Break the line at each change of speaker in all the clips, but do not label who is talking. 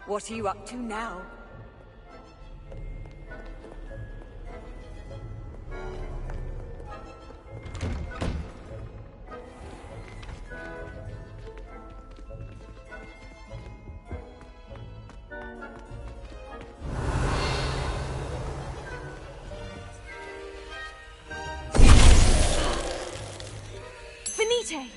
What are you up to now?
Finite!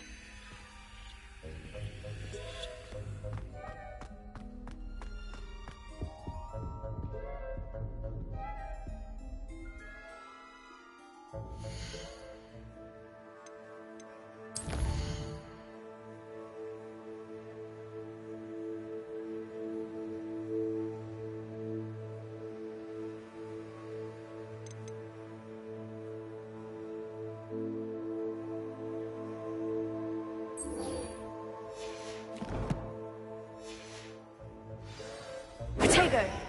Potato!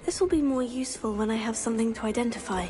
This will be more useful when I have something to identify.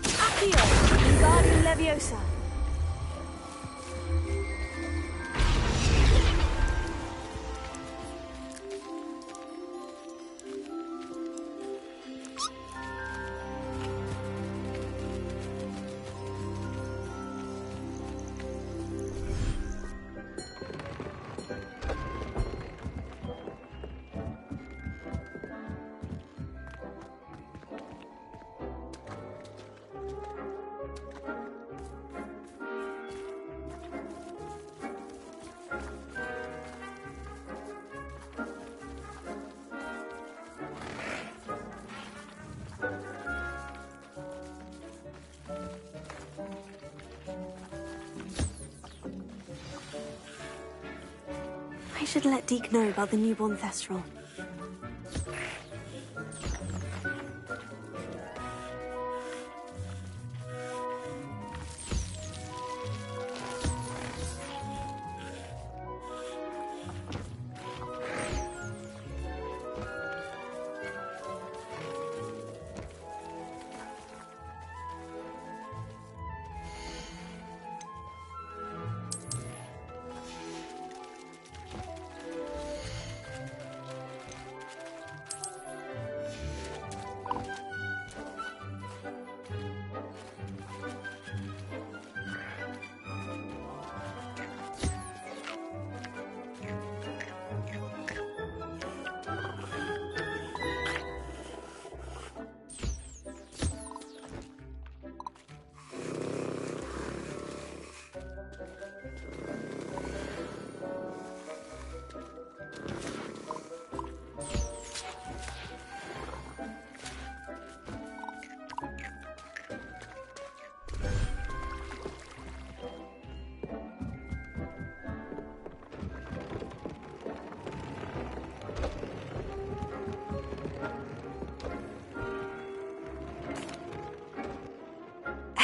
Accio! Wingardium Leviosa!
I should let Deke know about the newborn Thestral.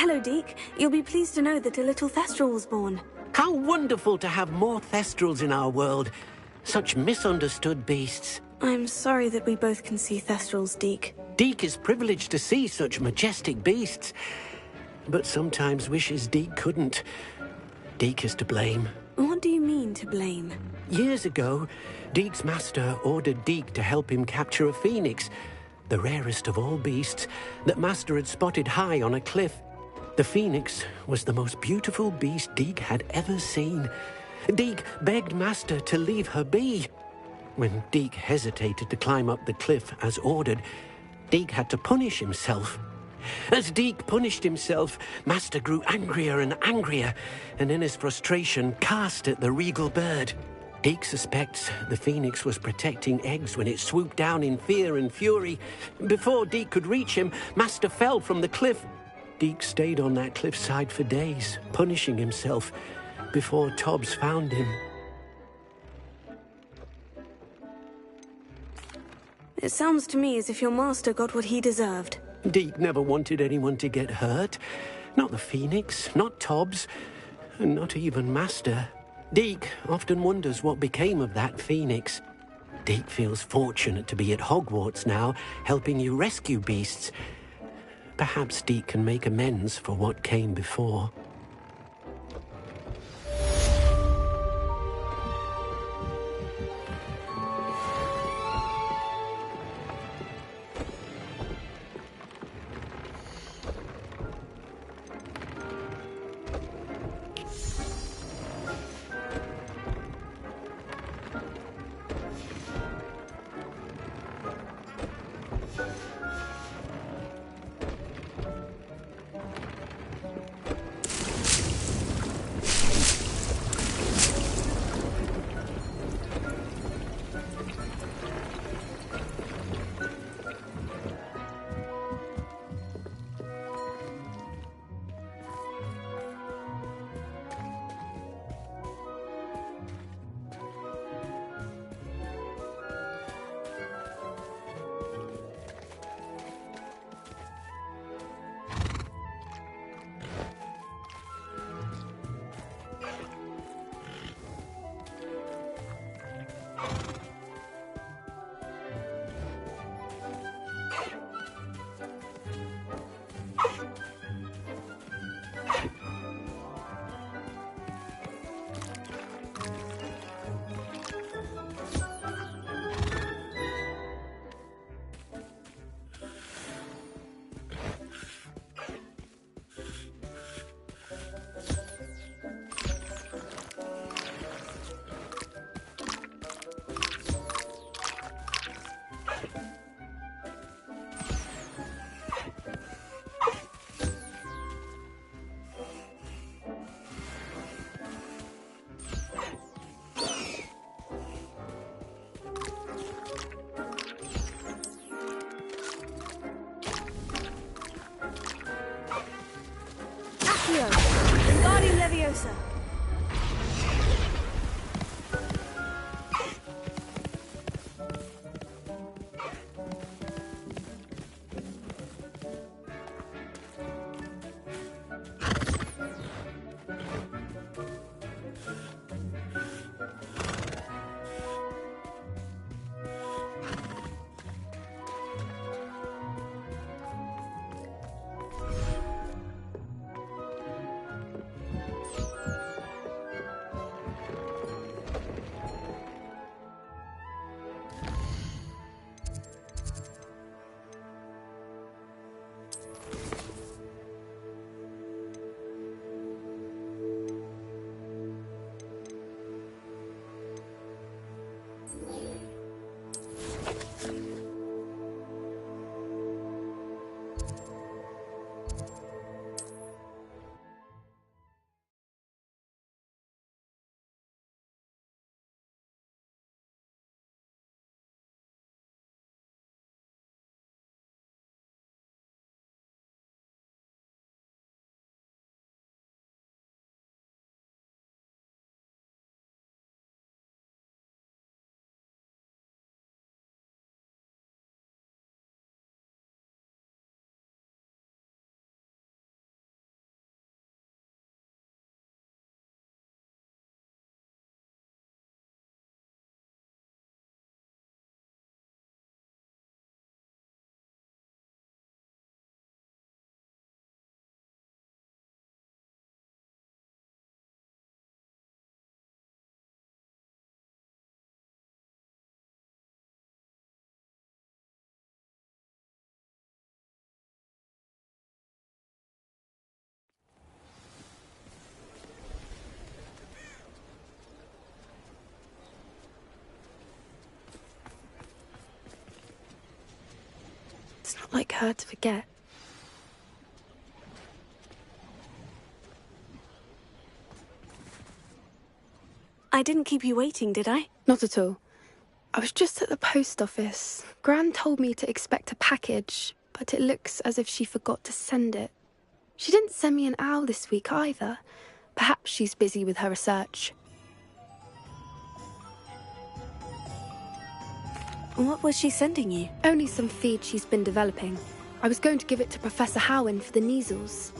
Hello, Deke. You'll be pleased to know that a little Thestral was born.
How wonderful to have more Thestrals in our world. Such misunderstood beasts.
I'm sorry that we both can see Thestrals, Deke.
Deke is privileged to see such majestic beasts, but sometimes wishes Deke couldn't. Deke is to blame.
What do you mean, to blame?
Years ago, Deke's master ordered Deke to help him capture a phoenix, the rarest of all beasts, that master had spotted high on a cliff. The phoenix was the most beautiful beast Deke had ever seen. Deke begged master to leave her be. When Deke hesitated to climb up the cliff as ordered, Deke had to punish himself. As Deke punished himself, master grew angrier and angrier, and in his frustration cast at the regal bird. Deke suspects the phoenix was protecting eggs when it swooped down in fear and fury. Before Deke could reach him, master fell from the cliff. Deke stayed on that cliffside for days, punishing himself, before Tobbs found him.
It sounds to me as if your master got what he deserved.
Deke never wanted anyone to get hurt. Not the phoenix, not Tobbs, and not even master. Deke often wonders what became of that phoenix. Deke feels fortunate to be at Hogwarts now, helping you rescue beasts. Perhaps Deke can make amends for what came before.
like her to forget.
I didn't keep you waiting, did I?
Not at all. I was just at the post office. Gran told me to expect a package, but it looks as if she forgot to send it. She didn't send me an owl this week either. Perhaps she's busy with her research.
What was she sending you?
Only some feed she's been developing. I was going to give it to Professor Howin for the measles.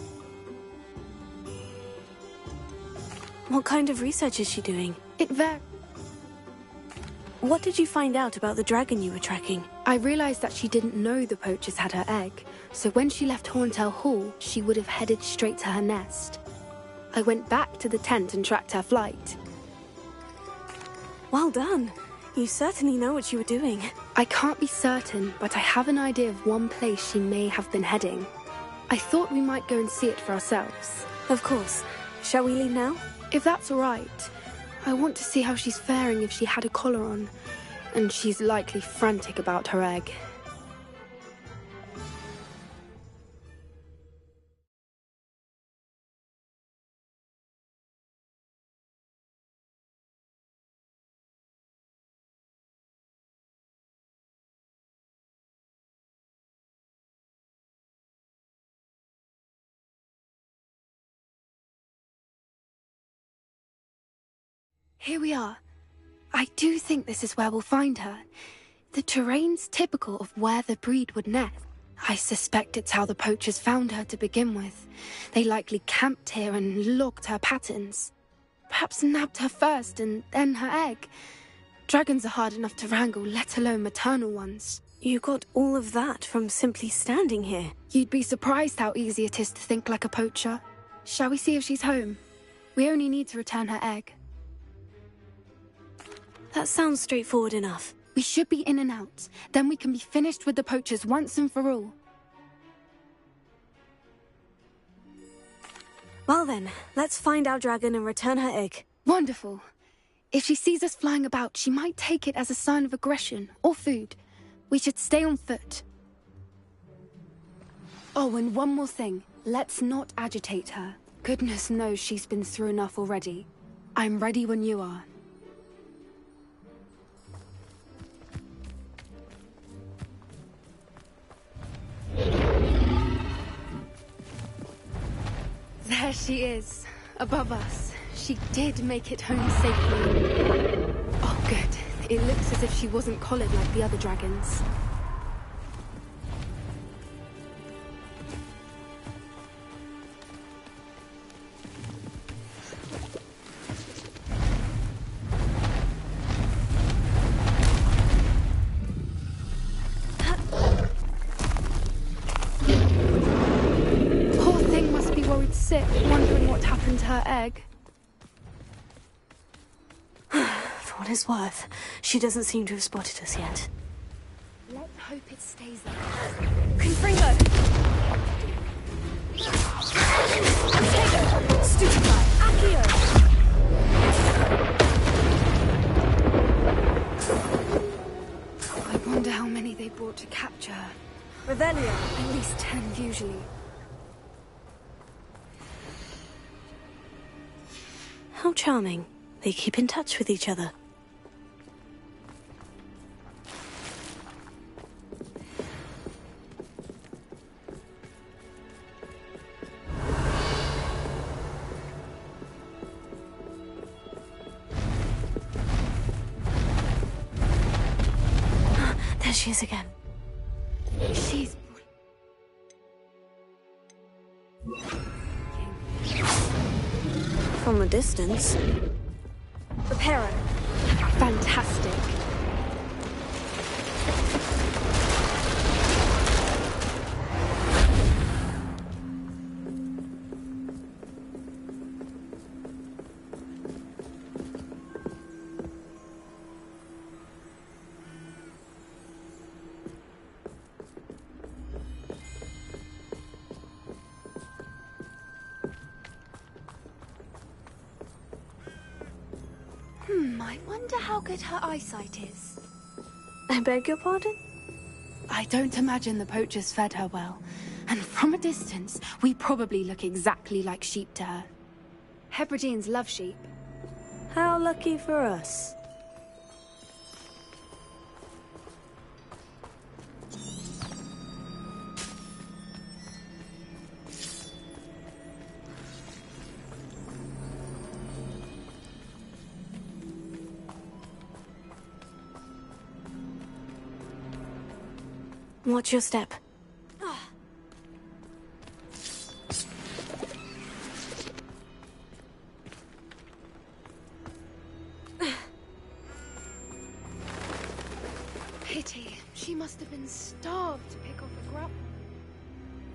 What kind of research is she doing?
It varies.
What did you find out about the dragon you were tracking?
I realized that she didn't know the poachers had her egg, so when she left Horntail Hall, she would have headed straight to her nest. I went back to the tent and tracked her flight.
Well done. You certainly know what you were doing.
I can't be certain, but I have an idea of one place she may have been heading. I thought we might go and see it for ourselves.
Of course. Shall we leave now?
If that's all right. I want to see how she's faring if she had a collar on. And she's likely frantic about her egg. Here we are. I do think this is where we'll find her. The terrain's typical of where the breed would nest. I suspect it's how the poachers found her to begin with. They likely camped here and logged her patterns. Perhaps nabbed her first and then her egg. Dragons are hard enough to wrangle, let alone maternal ones.
You got all of that from simply standing here.
You'd be surprised how easy it is to think like a poacher. Shall we see if she's home? We only need to return her egg.
That sounds straightforward enough.
We should be in and out. Then we can be finished with the poachers once and for all.
Well then, let's find our dragon and return her egg.
Wonderful. If she sees us flying about, she might take it as a sign of aggression or food. We should stay on foot. Oh, and one more thing. Let's not agitate her. Goodness knows she's been through enough already. I'm ready when you are. There she is, above us. She did make it home safely. Oh, good. It looks as if she wasn't collared like the other dragons. Sick, wondering what happened to her egg.
For what it's worth, she doesn't seem to have spotted us yet.
Let's hope it stays there.
Confringo! Tego! Stupefy! Accio!
I wonder how many they brought to capture her.
Revelio!
At least 10 usually.
How charming. They keep in touch with each other. There she is again.
She's...
From a distance. Reparo.
Fantastic. I wonder how good her eyesight is.
I beg your pardon?
I don't imagine the poachers fed her well. And from a distance, we probably look exactly like sheep to her. Hebrideans love sheep.
How lucky for us.
Watch your step.
Pity. She must have been starved to pick off a grapple.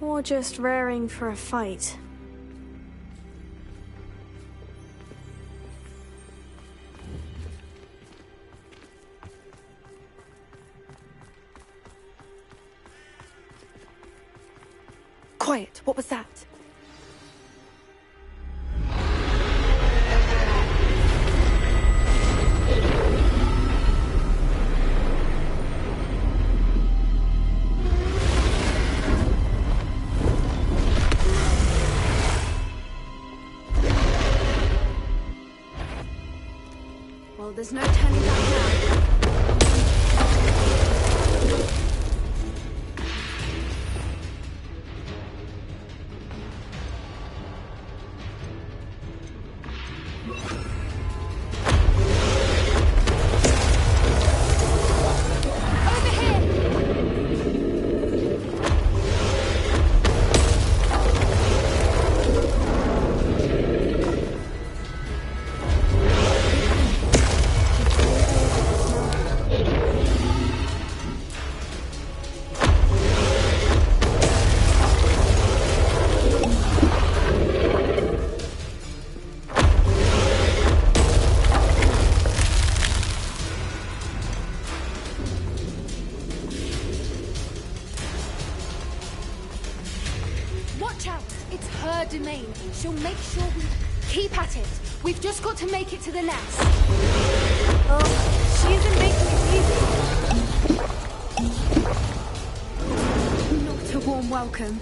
Or just raring for a fight.
Quiet. What was that? Well, there's no turning back now. Domain. She'll make sure we keep at it. We've just got to make it to the nest.
Oh, she isn't making it easy.
Not a warm welcome.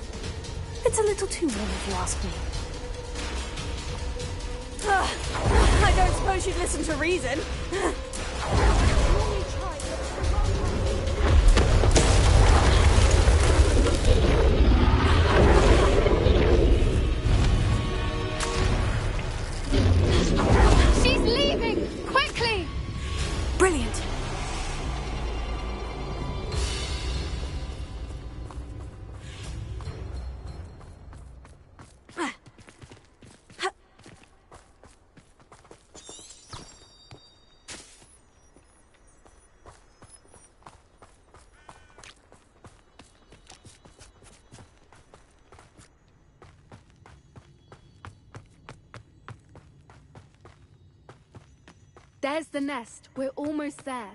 It's a little too warm if you ask me. I don't suppose you'd listen to reason.
Brilliant! There's the nest. We're almost there.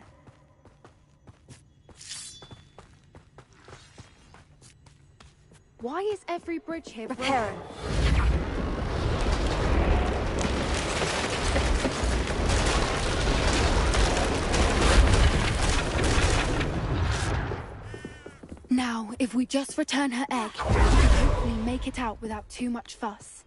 Why is every bridge here
Repairing.
Now, if we just return her egg, we can hopefully make it out without too much fuss.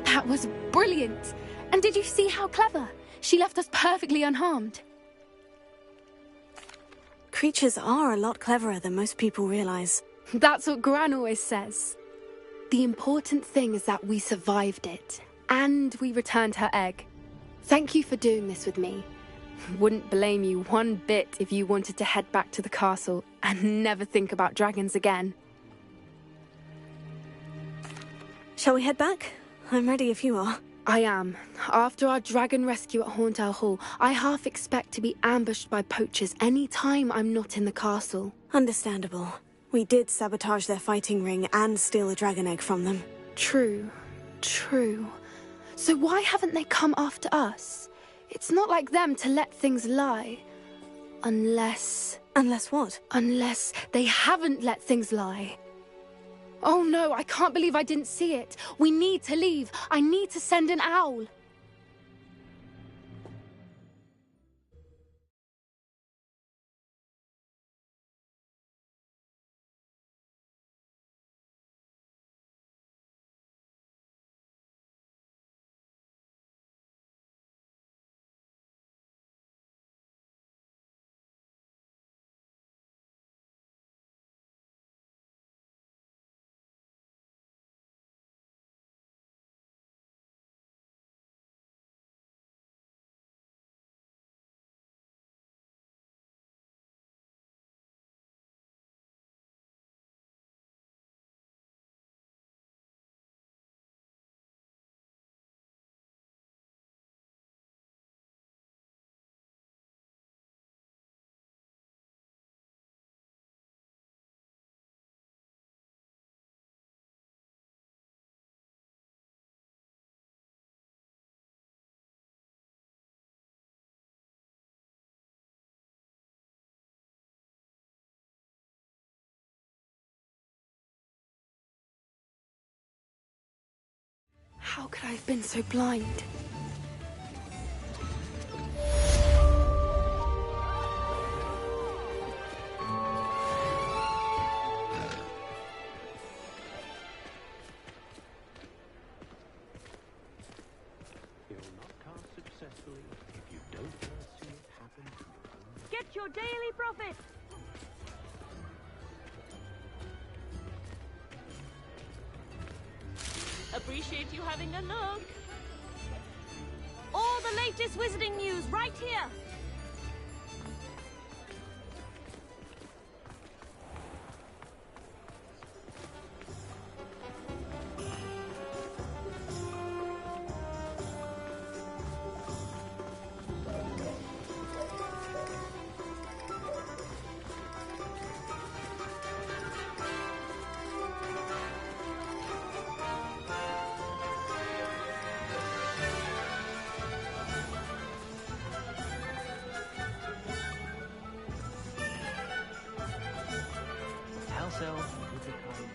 That was brilliant! And did you see how clever? She left us perfectly unharmed.
creatures are a lot cleverer than most people realize.
That's what Gran always says. The important thing is that we survived it, and we returned her egg. Thank you for doing this with me. Wouldn't blame you one bit if you wanted to head back to the castle and never think about dragons again.
Shall we head back? I'm ready if you are.
I am. After our dragon rescue at Hauntow Hall, I half expect to be ambushed by poachers any time I'm not in the castle.
Understandable. We did sabotage their fighting ring and steal a dragon egg from them.
True. So why haven't they come after us? It's not like them to let things lie. Unless...
Unless what?
Unless they haven't let things lie. Oh no, I can't believe I didn't see it. We need to leave. I need to send an owl. How could I have been so blind?
You'll not cast successfully if you don't first see it happen to your own.
Get your daily profit! Appreciate you having a look. All the latest wizarding news right here.
Yourself with the kind.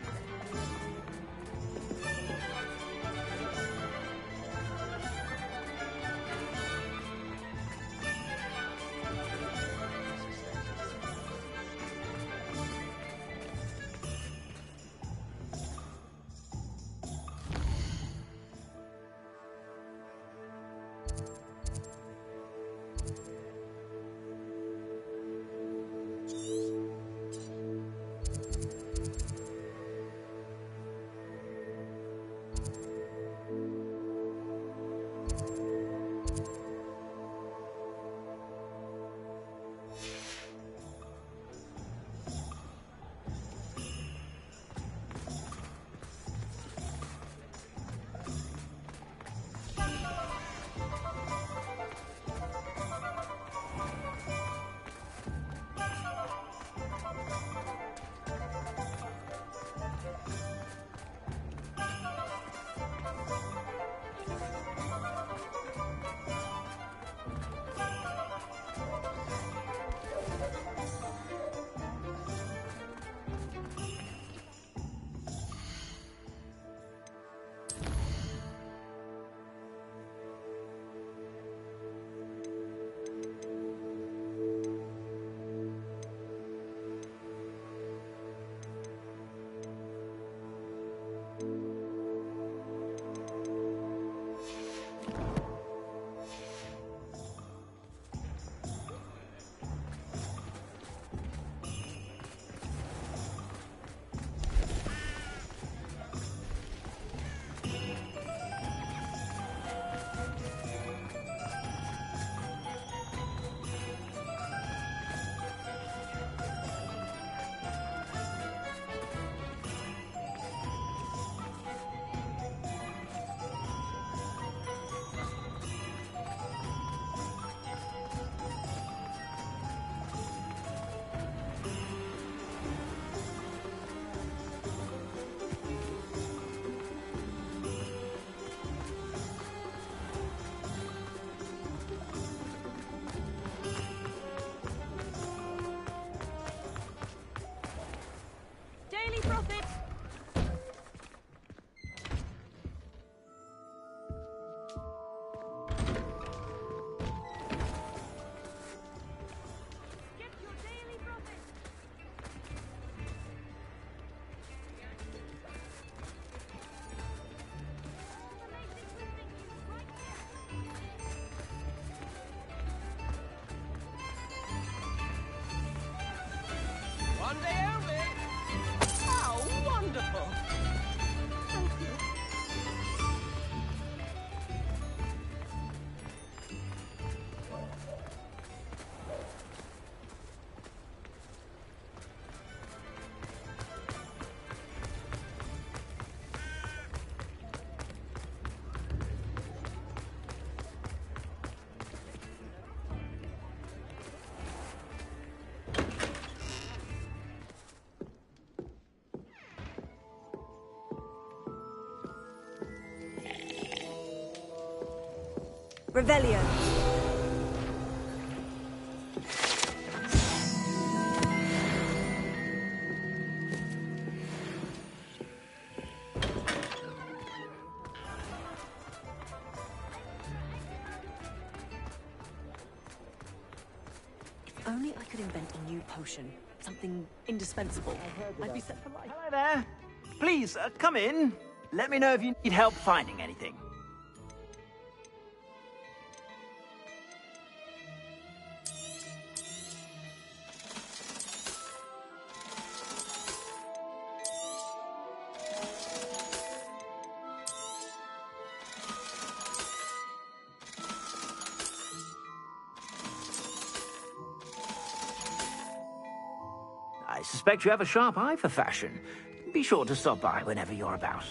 one day only. How wonderful. Thank you.
Revelio.
If only I could invent a new potion. Something indispensable. I'd be set for life.
Hello there. Please, come in. Let me know if you need help finding anything. I suspect you have a sharp eye for fashion. Be sure to stop by whenever you're about.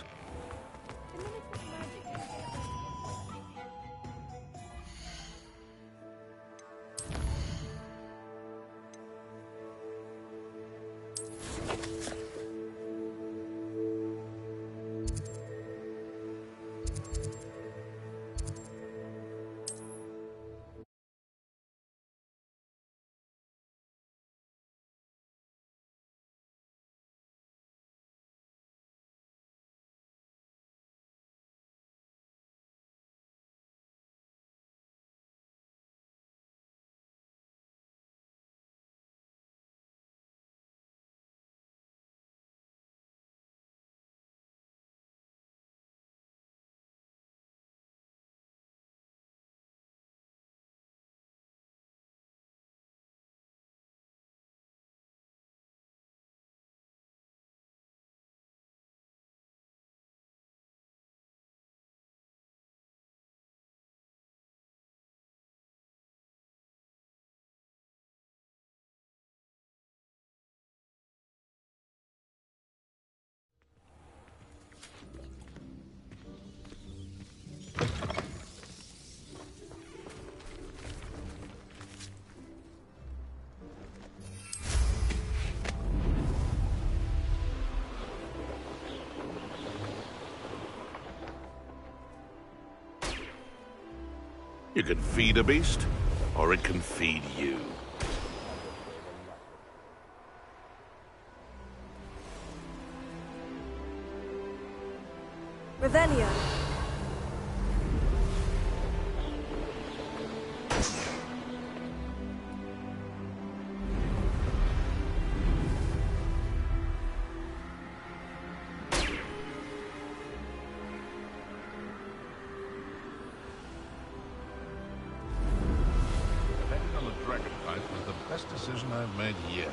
You can feed a beast, or it can feed you.
Revelio.
Betting on the dragon fight was the best decision I've made yet.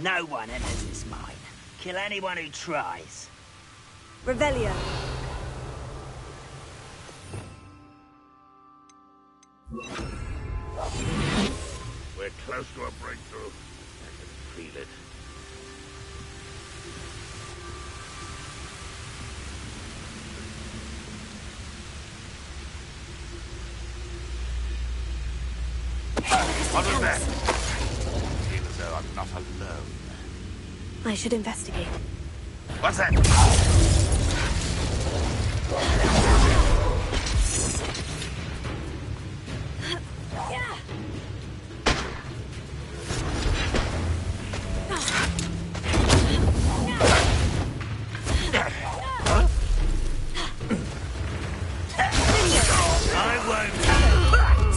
No one enters this mine. Kill anyone who tries.
Revelio.
We're close to a breakthrough. I can feel it.
to
What was
tell
that?
us.
I feel as though I'm not alone.
I should investigate.
What's that?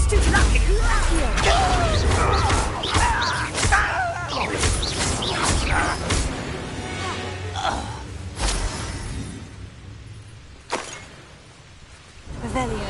Stupid lucky! Revelio.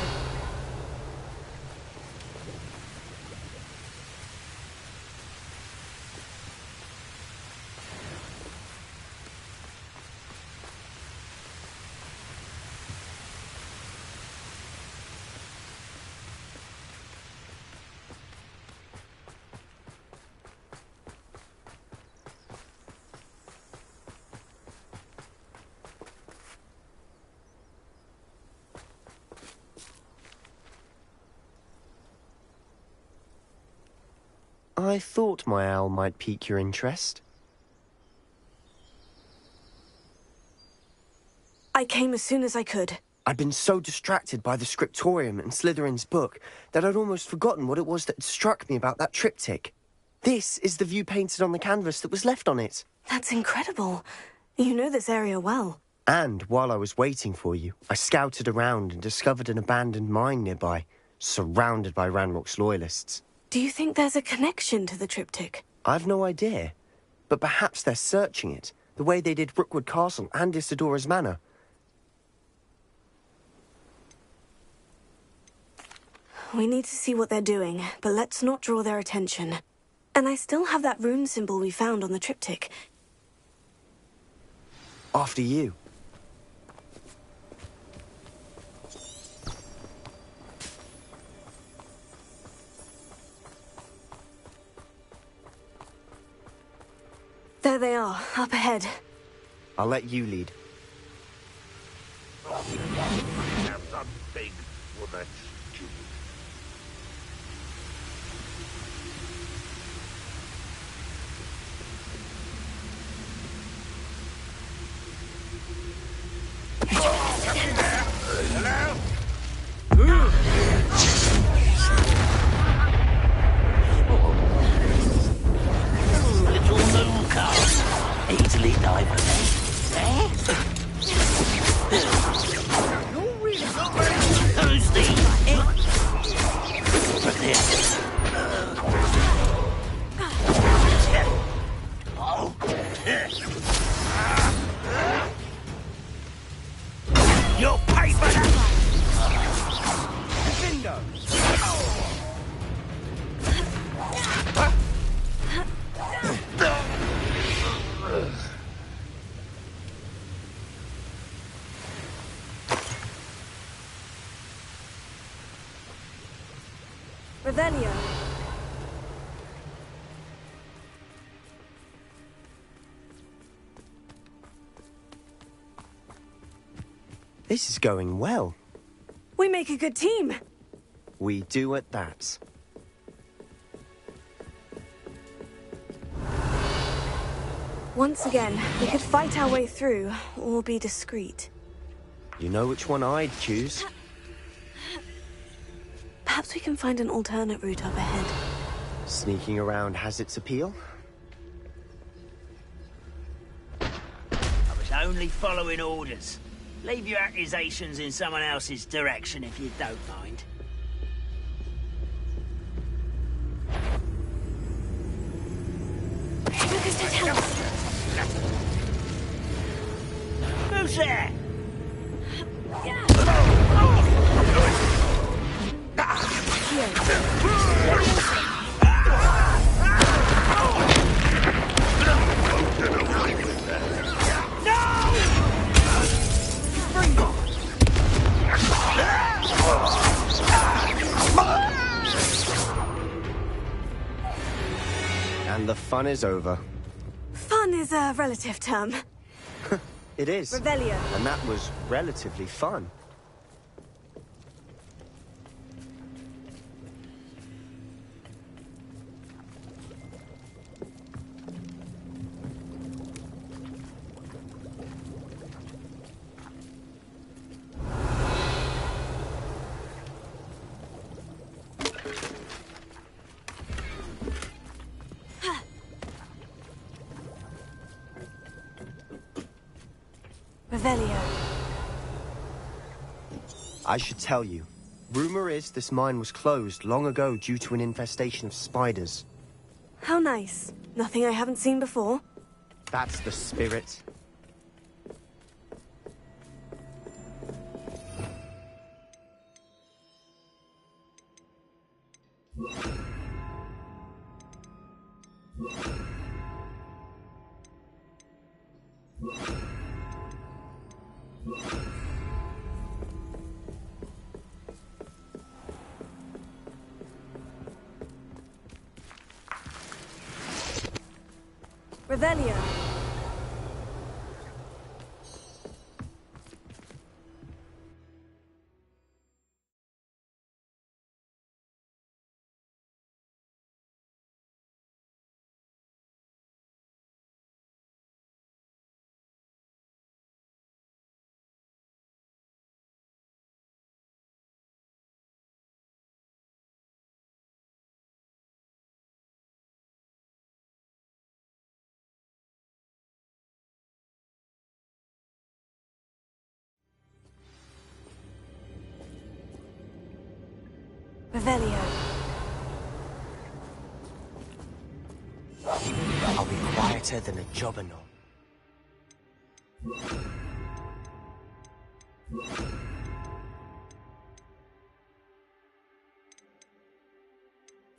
I thought my owl might pique your interest.
I came as soon as I could.
I'd been so distracted by the scriptorium and Slytherin's book that I'd almost forgotten what it was that struck me about that triptych. This is the view painted on the canvas that was left on it.
That's incredible. You know this area well.
And while I was waiting for you, I scouted around and discovered an abandoned mine nearby, surrounded by Ranrock's loyalists.
Do you think there's a connection to the triptych?
I've no idea, but perhaps they're searching it, the way they did Rookwood Castle and Isidora's Manor.
We need to see what they're doing, but let's not draw their attention. And I still have that rune symbol we found on the triptych.
After you.
There they are, up ahead.
I'll let you lead.
Have some big for that stupid.
Little moon calf. Easily diverted. Who's the... Over there. You'll pay for that! Bingo!
Revelio.
This is going well.
We make a good team.
We do at that.
Once again, we could fight our way through, or be discreet.
You know which one I'd choose.
Perhaps we can find an alternate route up ahead.
Sneaking around has its appeal.
I was only following orders. Leave your accusations in someone else's direction if you don't mind.
Lucas, don't tell us.
Who's there?
And the fun is over.
Fun is a relative term.
It is.
Revelio.
And that was relatively fun.
Revelio.
I should tell you. Rumor is this mine was closed long ago due to an infestation of spiders.
How nice. Nothing I haven't seen before.
That's the spirit.
Revelio. Revelio.
I'll be quieter than a jobberknoll.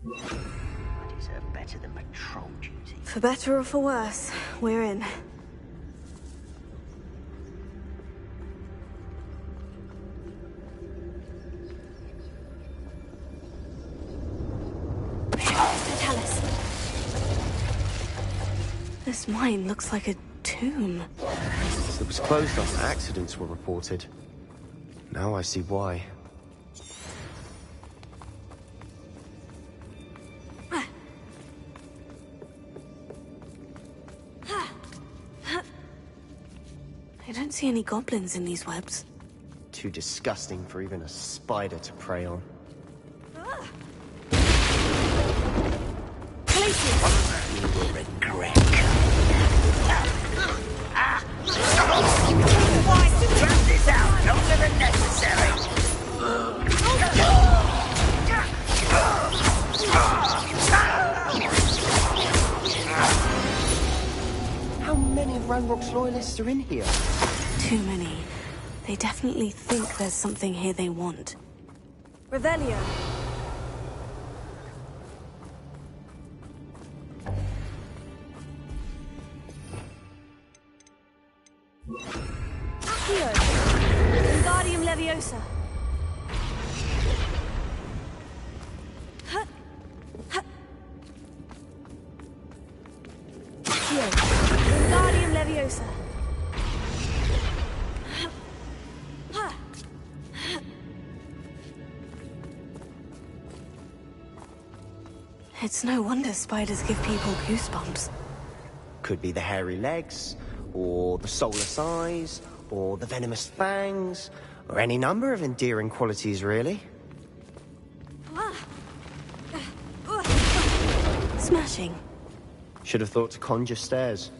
I deserve better than patrol duty.
For better or for worse, we're in. Vitalis. This mine looks like a tomb.
It was closed after accidents were reported. Now I see why.
I don't see any goblins in these webs.
Too disgusting for even a spider to prey on.
You will regret. Drag this out longer than necessary.
How many of Ranrock's loyalists are in here?
Too many. They definitely think there's something here they want. Revelio. Accio. Wingardium Leviosa. Accio. Wingardium Leviosa. It's no wonder spiders give people goosebumps.
Could be the hairy legs, or the soulless eyes, or the venomous fangs, or any number of endearing qualities, really.
Smashing.
Should have thought to conjure stairs.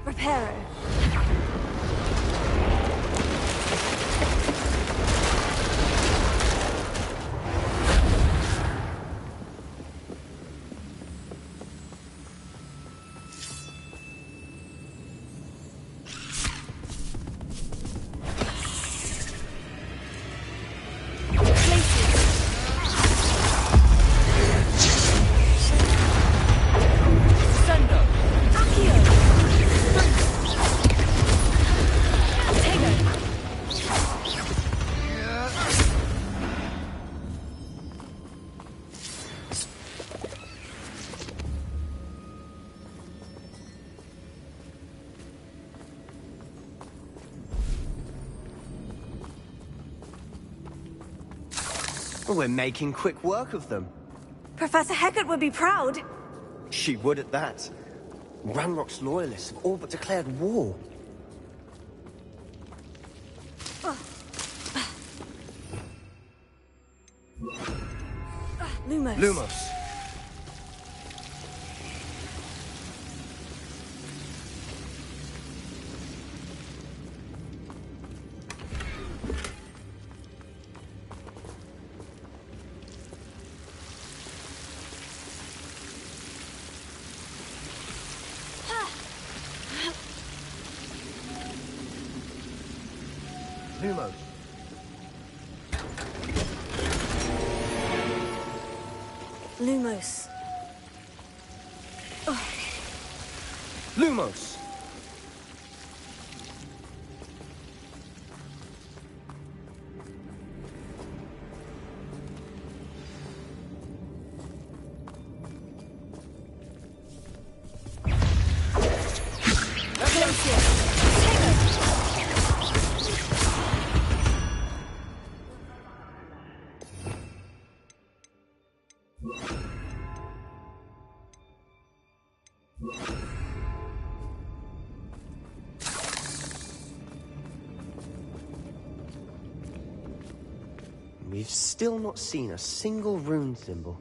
Reparo.
Well, we're making quick work of them.
Professor Hecat would be proud.
She would at that. Ranrock's loyalists have all but declared war.
Lumos.
Lumos. Lumos.
Lumos.
Lumos. We've still not seen a single rune symbol.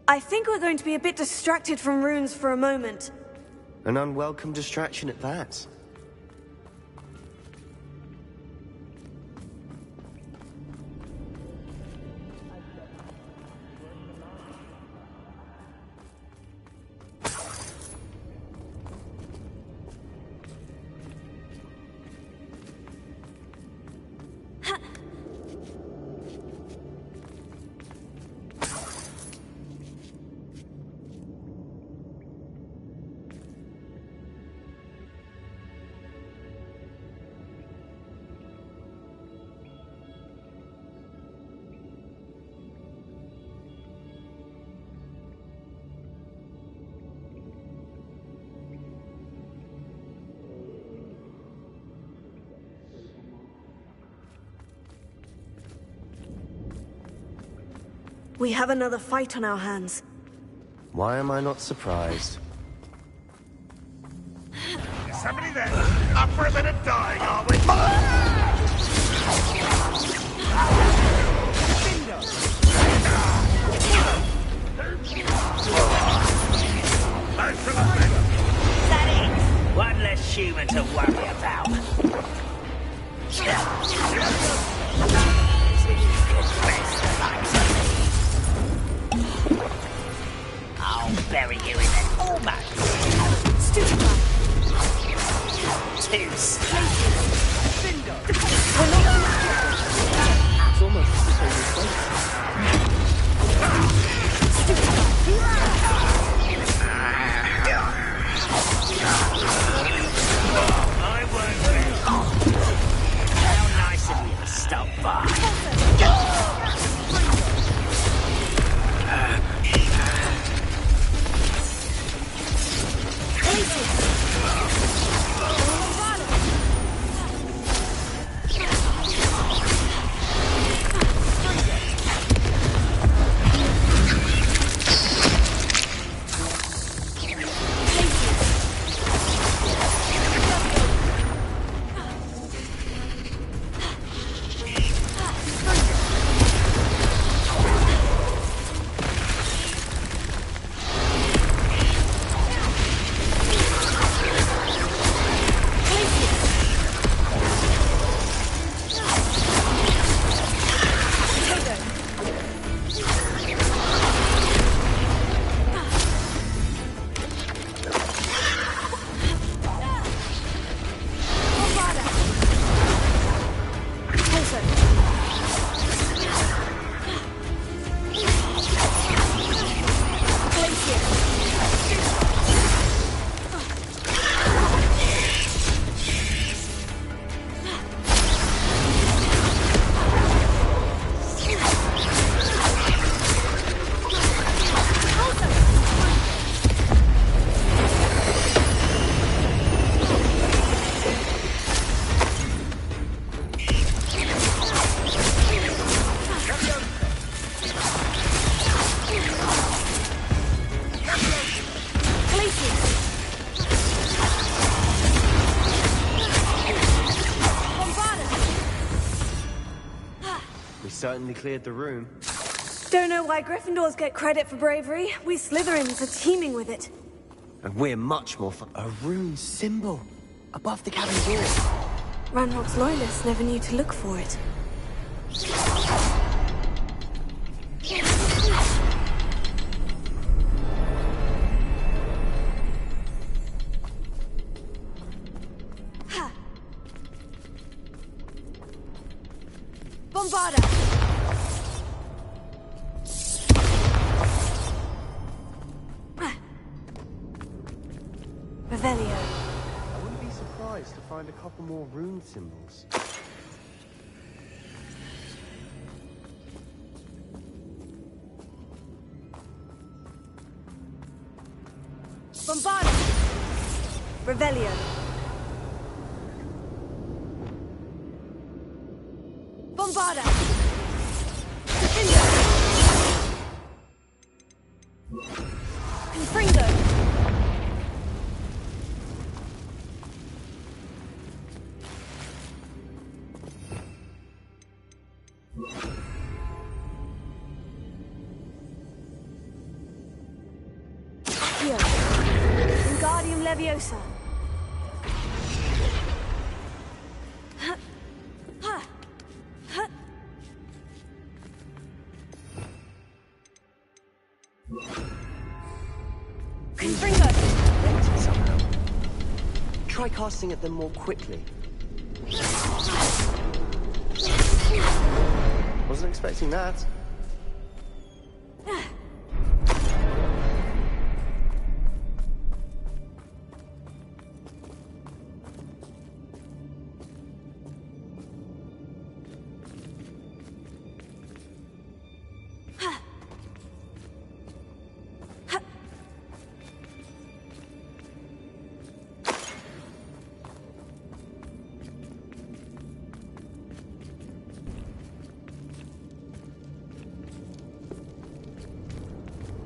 I think we're going to be a bit distracted from runes for a moment.
An unwelcome distraction at that.
We have another fight on our hands.
Why am I not surprised?
Is somebody there? Up for a bit of dying, are we?
Is that it? One less human to worry about. I'll bury you in an almost.
Stupefy.
Too slow.
It's almost as if they were
I won't be. How nice of you to stop by.
We certainly cleared the room.
Don't know why Gryffindors get credit for bravery. We Slytherins are teeming with it.
And we're much more fun. A rune symbol above the cabin door.
Ranrock's loyalists never knew to look for it.
Bombarda!
Revelio.
I wouldn't be surprised to find a couple more rune symbols.
Bombarda! Revelio. Bombarda! Confringo! Accio. Wingardium Leviosa. Confringo!
Empty somehow. Try casting at them more quickly. Wasn't expecting that.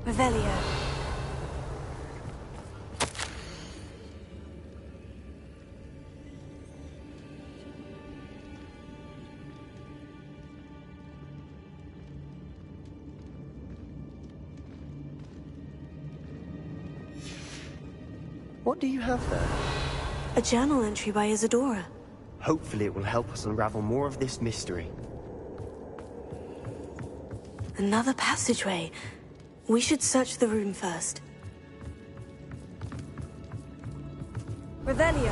Revelio.
What do you have there?
A journal entry by Isadora.
Hopefully it will help us unravel more of this mystery.
Another passageway. We should search the room first. Revelio.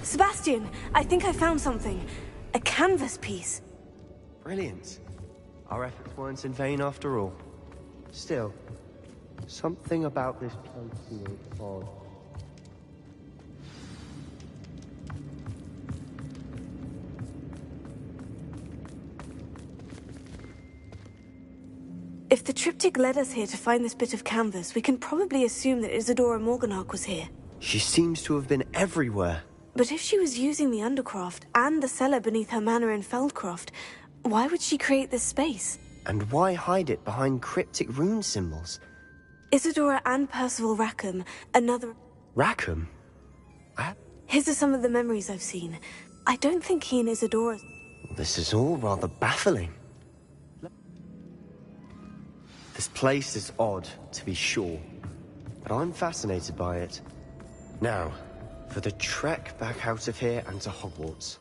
Sebastian, I think I found something. A canvas piece.
Brilliant. Our efforts weren't in vain after all. Still, something about this place feels odd.
If the triptych led us here to find this bit of canvas, we can probably assume that Isadora Morganach was here.
She seems to have been everywhere.
But if she was using the Undercroft and the cellar beneath her manor in Feldcroft, why would she create this space?
And why hide it behind cryptic rune symbols?
Isadora and Percival Rackham, another...
Rackham?
His are some of the memories I've seen. I don't think he and Isadora...
This is all rather baffling. This place is odd, to be sure, but I'm fascinated by it. Now, for the trek back out of here and to Hogwarts.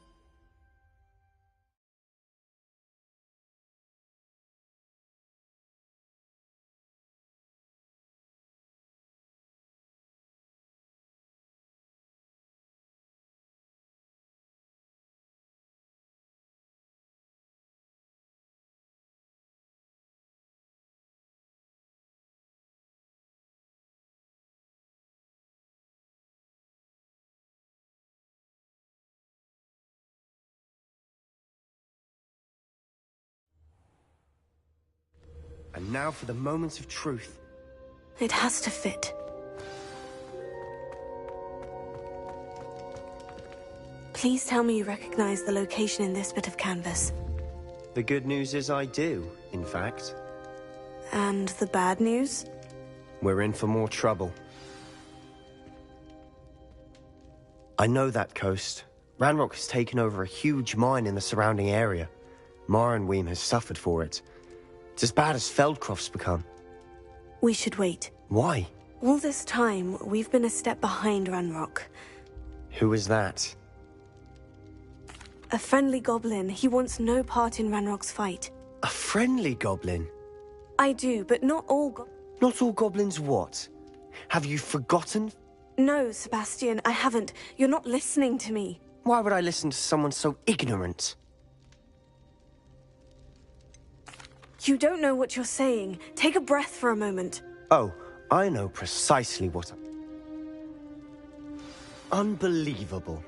And now for the moments of truth.
It has to fit. Please tell me you recognize the location in this bit of canvas.
The good news is I do, in fact.
And the bad news?
We're in for more trouble. I know that coast. Ranrock has taken over a huge mine in the surrounding area. Morinweem has suffered for it. It's as bad as Feldcroft's become.
We should wait.
Why?
All this time, we've been a step behind Ranrock.
Who is that?
A friendly goblin. He wants no part in Ranrock's fight.
A friendly goblin?
I do, but not all
Not all goblins what? Have you forgotten?
No, Sebastian, I haven't. You're not listening to me.
Why would I listen to someone so ignorant?
You don't know what you're saying. Take a breath for a moment.
Oh, I know precisely what Unbelievable.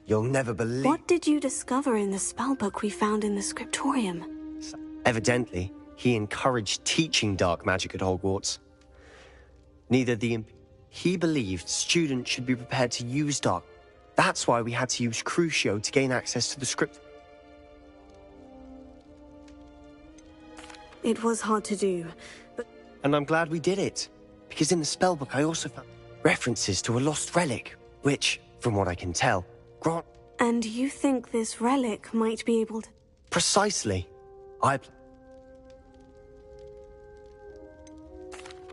You'll never believe...
What did you discover in the spellbook we found in the scriptorium?
Evidently, he encouraged teaching dark magic at Hogwarts. He believed students should be prepared to use dark. That's why we had to use Crucio to gain access to the script.
It was hard to do, but...
And I'm glad we did it, because in the spellbook I also found references to a lost relic, which, from what I can tell, grant...
And you think this relic might be able to...
Precisely.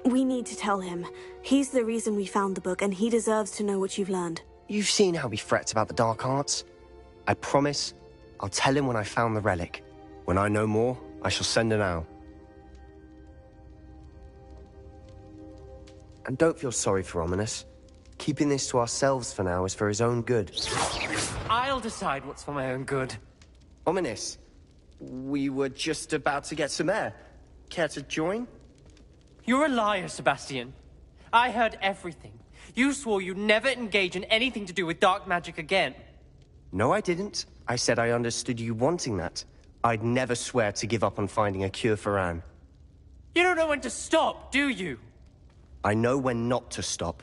We need to tell him. He's the reason we found the book, and he deserves to know what you've learned.
You've seen how he frets about the dark arts. I promise, I'll tell him when I found the relic. When I know more, I shall send an owl. And don't feel sorry for Ominous. Keeping this to ourselves for now is for his own good.
I'll decide what's for my own good.
Ominous, we were just about to get some air. Care to join?
You're a liar, Sebastian. I heard everything. You swore you'd never engage in anything to do with dark magic again.
No, I didn't. I said I understood you wanting that. I'd never swear to give up on finding a cure for Anne.
You don't know when to stop, do you?
I know when not to stop.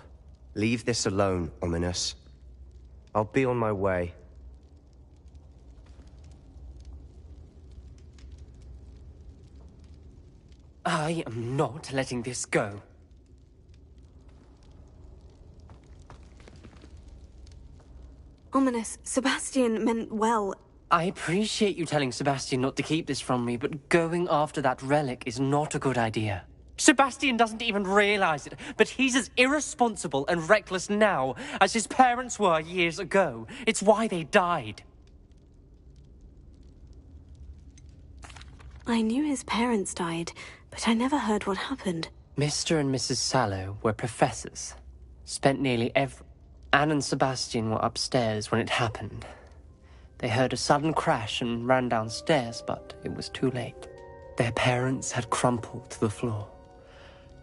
Leave this alone, Ominous. I'll be on my way.
I am not letting this go.
Ominous, Sebastian meant well.
I appreciate you telling Sebastian not to keep this from me, but going after that relic is not a good idea. Sebastian doesn't even realize it, but he's as irresponsible and reckless now as his parents were years ago. It's why they died.
I knew his parents died, but I never heard what happened.
Mr. and Mrs. Sallow were professors. Spent nearly every... Anne and Sebastian were upstairs when it happened. They heard a sudden crash and ran downstairs, but it was too late. Their parents had crumpled to the floor.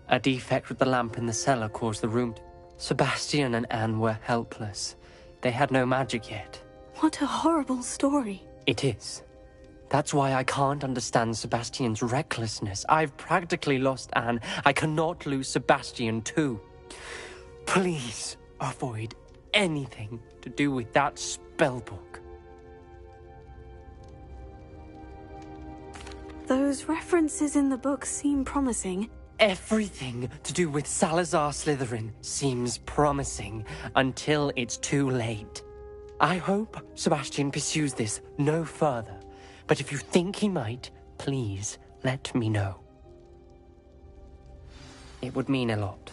A defect with the lamp in the cellar caused the room to... Sebastian and Anne were helpless. They had no magic yet.
What a horrible story.
It is. That's why I can't understand Sebastian's recklessness. I've practically lost Anne. I cannot lose Sebastian too. Please avoid anything to do with that spellbook.
Those references in the book seem promising.
Everything to do with Salazar Slytherin seems promising until it's too late. I hope Sebastian pursues this no further. But if you think he might, please let me know. It would mean a lot.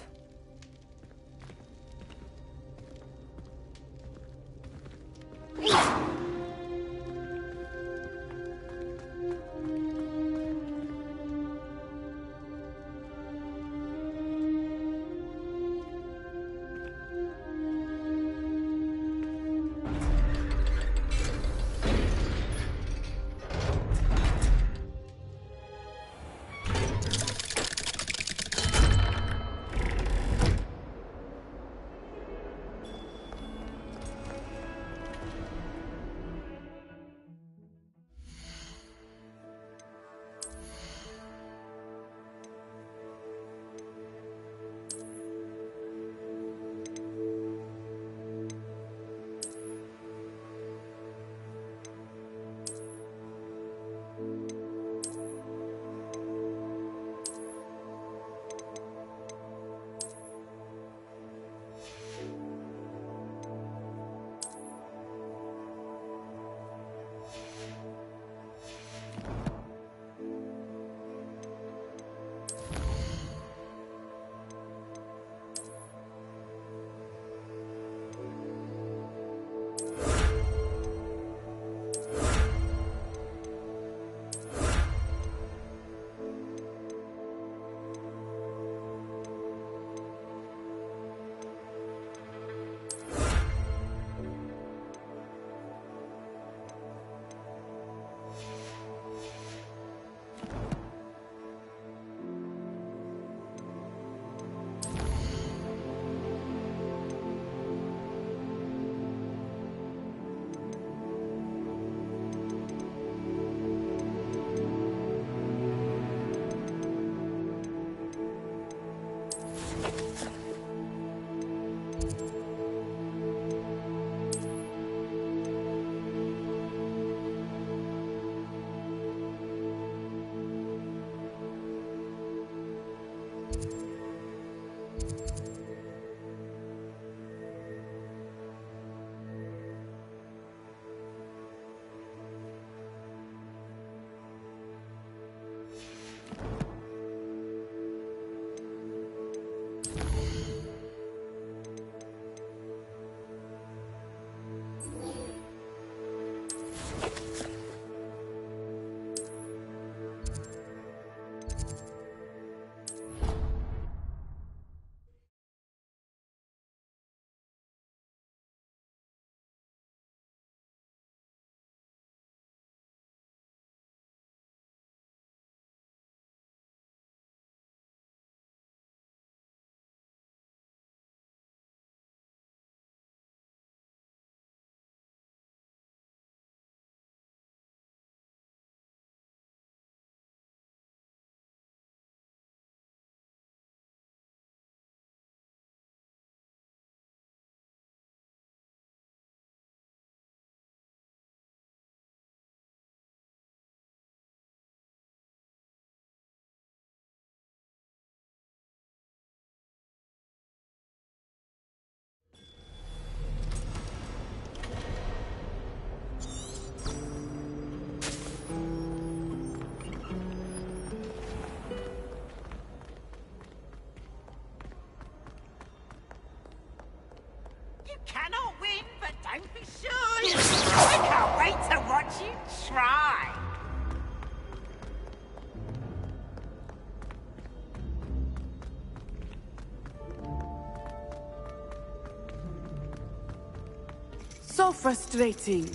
So frustrating.